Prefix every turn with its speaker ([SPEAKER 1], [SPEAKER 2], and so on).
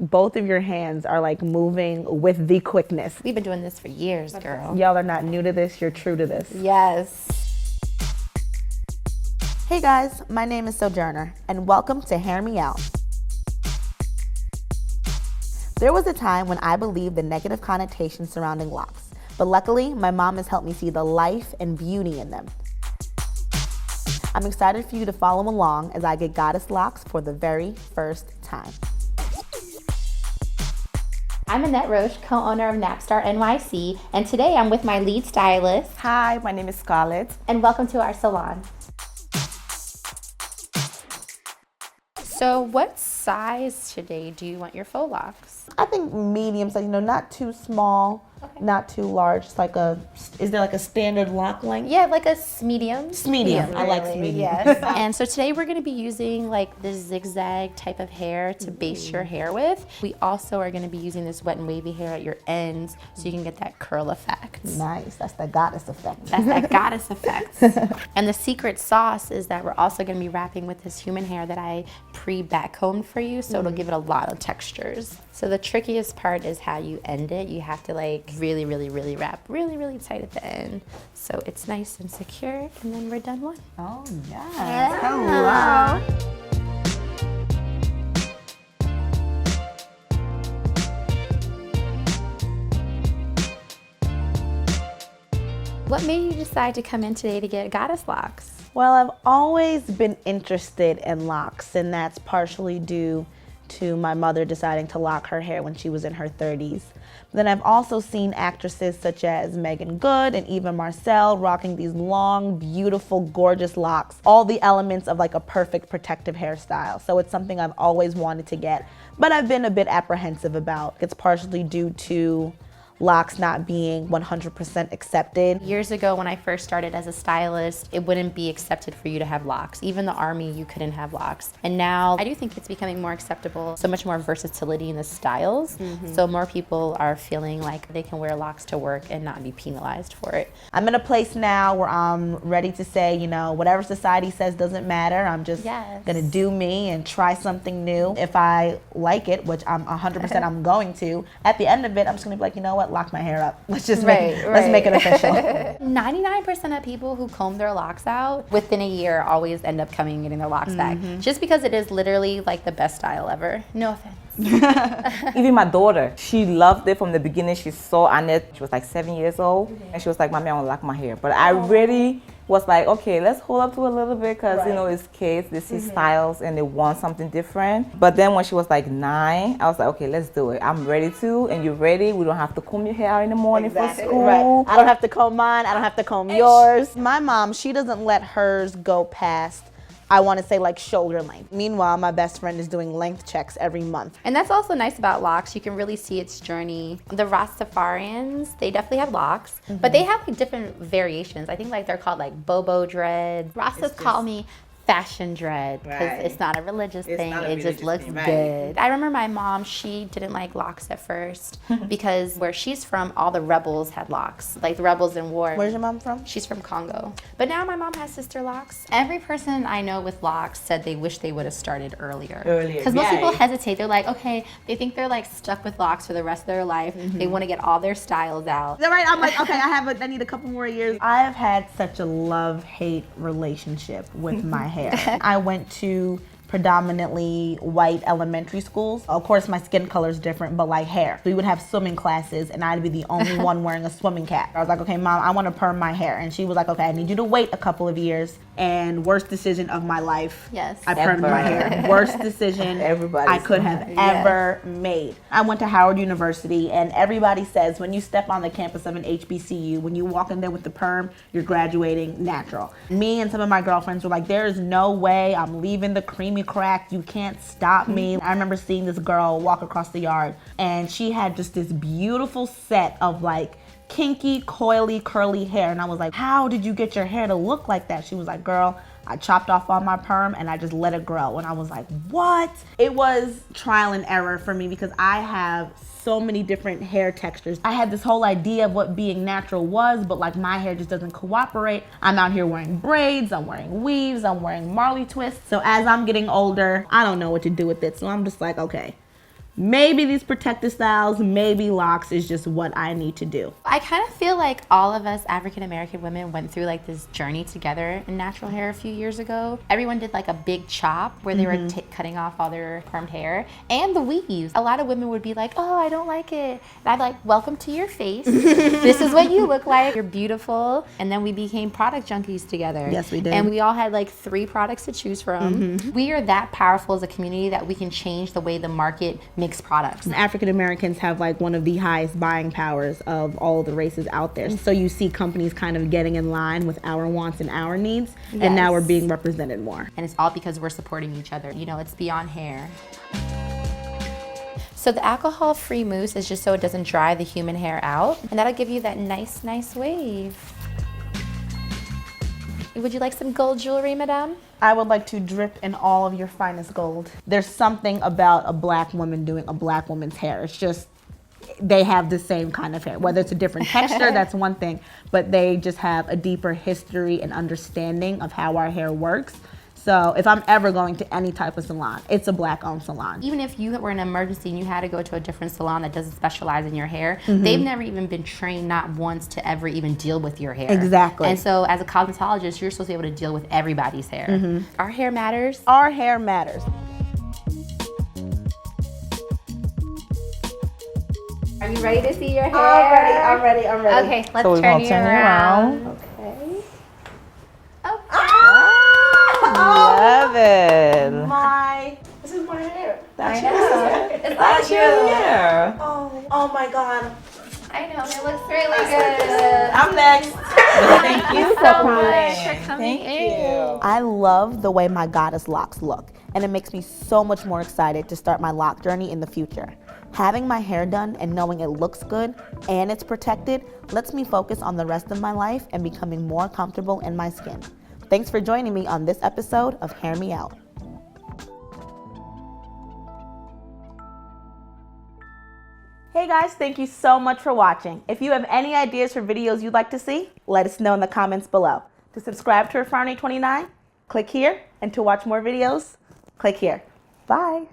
[SPEAKER 1] Both of your hands are like moving with the quickness.
[SPEAKER 2] We've been doing this for years, girl.
[SPEAKER 1] Y'all are not new to this, you're true to this.
[SPEAKER 2] Yes.
[SPEAKER 1] Hey guys, my name is Sojourner, and welcome to Hear Me Out. There was a time when I believed the negative connotations surrounding locks, but luckily, my mom has helped me see the life and beauty in them. I'm excited for you to follow along as I get goddess locks for the very first time.
[SPEAKER 2] I'm Annette Roche, co-owner of Nappstar NYC, and today I'm with my lead stylist.
[SPEAKER 3] Hi, my name is Scarlett.
[SPEAKER 2] And welcome to our salon. So what size today do you want your faux locks?
[SPEAKER 1] I think medium, so not too small, not too large. It's like is there like a standard lock length?
[SPEAKER 2] Yeah, like a medium.
[SPEAKER 1] Medium. I like medium.
[SPEAKER 2] Yes. And so today we're going to be using like this zigzag type of hair to base your hair with. We also are going to be using this wet and wavy hair at your ends so you can get that curl effect.
[SPEAKER 1] Nice. That's the goddess effect.
[SPEAKER 2] That's that goddess effect. And the secret sauce is that we're also going to be wrapping with this human hair that I pre-backcombed for you, so it'll give it a lot of textures. So the trickiest part is how you end it. You have to like really wrap really tight at the end, so it's nice and secure, and then we're done one.
[SPEAKER 1] Oh yes.
[SPEAKER 2] Yeah.
[SPEAKER 1] Hello.
[SPEAKER 2] What made you decide to come in today to get goddess locks?
[SPEAKER 1] Well, I've always been interested in locks, and that's partially due to my mother deciding to lock her hair when she was in her 30s. Then I've also seen actresses such as Megan Good and Eva Marcel rocking these long, beautiful, gorgeous locks, all the elements of like a perfect protective hairstyle. So it's something I've always wanted to get, but I've been a bit apprehensive about. It's partially due to locks not being 100% accepted.
[SPEAKER 2] Years ago when I first started as a stylist, it wouldn't be accepted for you to have locks. Even the army, you couldn't have locks. And now I do think it's becoming more acceptable, so much more versatility in the styles. So more people are feeling like they can wear locks to work and not be penalized for it.
[SPEAKER 1] I'm in a place now where I'm ready to say, whatever society says doesn't matter. I'm just gonna do me and try something new. If I like it, which I'm 100% I'm going to, at the end of it, I'm just gonna be like, you know what? Lock my hair up. Let's just let's make it official.
[SPEAKER 2] 99% of people who comb their locks out within a year always end up coming and getting their locks back, just because it is literally like the best style ever. No offense.
[SPEAKER 3] Even my daughter, she loved it from the beginning. She saw Annette, she was like 7 years old, and she was like, Mommy, I want to lock my hair. But I really was like, okay, let's hold up to it a little bit, because it's kids, they see styles and they want something different. But then when she was like 9, I was like, okay, let's do it. I'm ready to, and you're ready. We don't have to comb your hair out in the morning for school.
[SPEAKER 1] Right. I don't have to comb mine. I don't have to comb yours. My mom, she doesn't let hers go past, I want to say, like shoulder length. Meanwhile, my best friend is doing length checks every month.
[SPEAKER 2] And that's also nice about locks. You can really see its journey. The Rastafarians, they definitely have locks, but they have like different variations. I think like they're called like Bobo dread. Rastas call me fashion dread, because it's not a religious thing. It just looks good. I remember my mom, she didn't like locks at first because where she's from, all the rebels had locks, like the rebels in war.
[SPEAKER 1] Where's your mom from?
[SPEAKER 2] She's from Congo. But now my mom has sister locks. Every person I know with locks said they wish they would have started earlier. Because most people hesitate. They're like, okay, they think they're like stuck with locks for the rest of their life. They want to get all their styles out.
[SPEAKER 1] Right, I'm like, okay, I need a couple more years. I've had such a love-hate relationship with my hair. I went to predominantly white elementary schools. Of course, my skin color is different, but like hair. We would have swimming classes, and I'd be the only one wearing a swimming cap. I was like, okay, Mom, I want to perm my hair. And she was like, okay, I need you to wait a couple of years. And worst decision of my life.
[SPEAKER 2] Yes.
[SPEAKER 1] I permed my hair. Worst decision I could have ever made. I went to Howard University, and everybody says when you step on the campus of an HBCU, when you walk in there with the perm, you're graduating natural. Me and some of my girlfriends were like, there is no way I'm leaving the creamy crack. You can't stop me. I remember seeing this girl walk across the yard, and she had just this beautiful set of like kinky, coily, curly hair. And I was like, how did you get your hair to look like that? She was like, girl, I chopped off all my perm and I just let it grow. And I was like, what? It was trial and error for me because I have so many different hair textures. I had this whole idea of what being natural was, but like my hair just doesn't cooperate. I'm out here wearing braids, I'm wearing weaves, I'm wearing Marley twists. So as I'm getting older, I don't know what to do with it. So I'm just like, okay, maybe these protected styles, maybe locks is just what I need to do.
[SPEAKER 2] I kind of feel like all of us African American women went through like this journey together in natural hair a few years ago. Everyone did like a big chop where they were cutting off all their permed hair and the weaves. A lot of women would be like, oh, I don't like it. And I'd be like, welcome to your face. This is what you look like. You're beautiful. And then we became product junkies together.
[SPEAKER 1] Yes, we did.
[SPEAKER 2] And we all had like 3 products to choose from. We are that powerful as a community that we can change the way the market makes products.
[SPEAKER 1] African Americans have like one of the highest buying powers of all the races out there. So you see companies kind of getting in line with our wants and our needs, and now we're being represented more.
[SPEAKER 2] And it's all because we're supporting each other. You know, it's beyond hair. So the alcohol-free mousse is just so it doesn't dry the human hair out, and that'll give you that nice wave. Would you like some gold jewelry, madame?
[SPEAKER 1] I would like to drip in all of your finest gold. There's something about a black woman doing a black woman's hair. It's just, they have the same kind of hair. Whether it's a different texture, that's one thing, but they just have a deeper history and understanding of how our hair works. So if I'm ever going to any type of salon, it's a black-owned salon.
[SPEAKER 2] Even if you were in an emergency and you had to go to a different salon that doesn't specialize in your hair, they've never even been trained not once to ever even deal with your hair.
[SPEAKER 1] Exactly.
[SPEAKER 2] And so as a cosmetologist, you're supposed to be able to deal with everybody's hair. Our hair matters.
[SPEAKER 1] Our hair matters.
[SPEAKER 2] Are you ready to see your hair?
[SPEAKER 1] I'm ready.
[SPEAKER 2] Okay, let's
[SPEAKER 3] So we're
[SPEAKER 2] turn
[SPEAKER 3] gonna
[SPEAKER 2] you
[SPEAKER 3] turn you
[SPEAKER 2] around.
[SPEAKER 3] around.
[SPEAKER 2] Okay.
[SPEAKER 3] Love it.
[SPEAKER 1] This is my hair.
[SPEAKER 2] I know. It's
[SPEAKER 3] That's
[SPEAKER 2] all
[SPEAKER 3] your
[SPEAKER 2] you.
[SPEAKER 3] hair.
[SPEAKER 1] Oh my God.
[SPEAKER 2] I know, it looks really good.
[SPEAKER 1] I'm next.
[SPEAKER 3] Thank you
[SPEAKER 2] so much for coming
[SPEAKER 3] Thank
[SPEAKER 2] in.
[SPEAKER 3] you.
[SPEAKER 1] I love the way my goddess locks look, and it makes me so much more excited to start my lock journey in the future. Having my hair done and knowing it looks good and it's protected lets me focus on the rest of my life and becoming more comfortable in my skin. Thanks for joining me on this episode of Hair Me Out. Hey guys, thank you so much for watching. If you have any ideas for videos you'd like to see, let us know in the comments below. To subscribe to Refinery29, click here, and to watch more videos, click here. Bye.